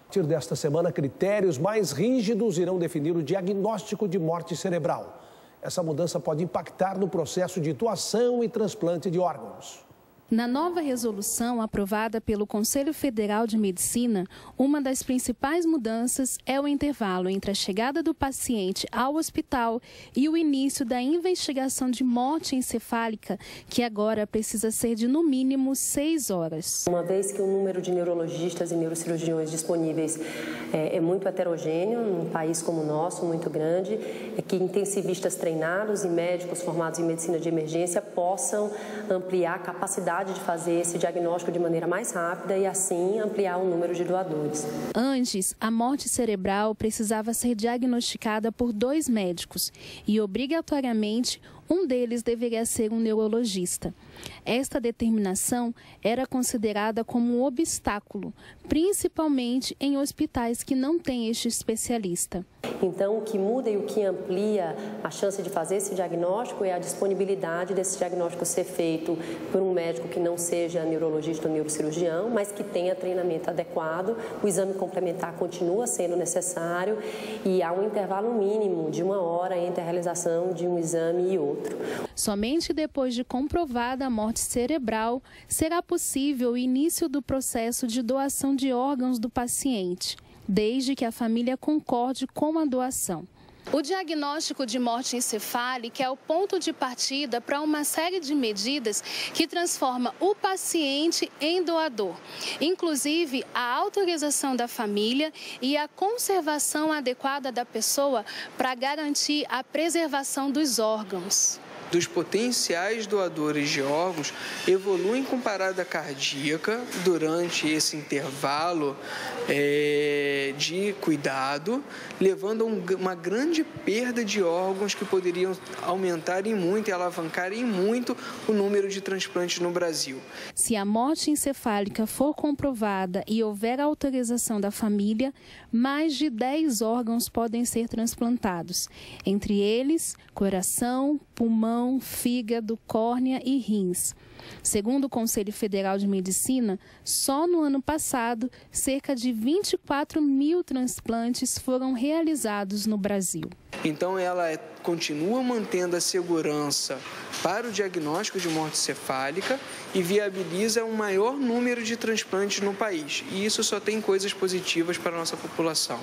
A partir desta semana, critérios mais rígidos irão definir o diagnóstico de morte cerebral. Essa mudança pode impactar no processo de doação e transplante de órgãos. Na nova resolução aprovada pelo Conselho Federal de Medicina, uma das principais mudanças é o intervalo entre a chegada do paciente ao hospital e o início da investigação de morte encefálica, que agora precisa ser de no mínimo 6 horas. Uma vez que o número de neurologistas e neurocirurgiões disponíveis é muito heterogêneo, num país como o nosso, muito grande, é que intensivistas treinados e médicos formados em medicina de emergência possam ampliar a capacidade de fazer esse diagnóstico de maneira mais rápida e assim ampliar o número de doadores. Antes, a morte cerebral precisava ser diagnosticada por 2 médicos e obrigatoriamente um deles deveria ser um neurologista. Esta determinação era considerada como um obstáculo, principalmente em hospitais que não têm este especialista. Então, o que muda e o que amplia a chance de fazer esse diagnóstico é a disponibilidade desse diagnóstico ser feito por um médico que não seja neurologista ou neurocirurgião, mas que tenha treinamento adequado. O exame complementar continua sendo necessário e há um intervalo mínimo de 1 hora entre a realização de um exame e outro. Somente depois de comprovada a morte cerebral, será possível o início do processo de doação de órgãos do paciente, desde que a família concorde com a doação. O diagnóstico de morte encefálica é o ponto de partida para uma série de medidas que transforma o paciente em doador, inclusive a autorização da família e a conservação adequada da pessoa para garantir a preservação dos órgãos. Dos potenciais doadores de órgãos evoluem com parada cardíaca durante esse intervalo de cuidado, levando a uma grande perda de órgãos que poderiam aumentar em muito e alavancar em muito o número de transplantes no Brasil. Se a morte encefálica for comprovada e houver autorização da família, mais de 10 órgãos podem ser transplantados, entre eles coração, pulmão, fígado, córnea e rins. Segundo o Conselho Federal de Medicina, só no ano passado, cerca de 24 mil transplantes foram realizados no Brasil. Então, ela continua mantendo a segurança para o diagnóstico de morte cefálica e viabiliza um maior número de transplantes no país. E isso só tem coisas positivas para a nossa população.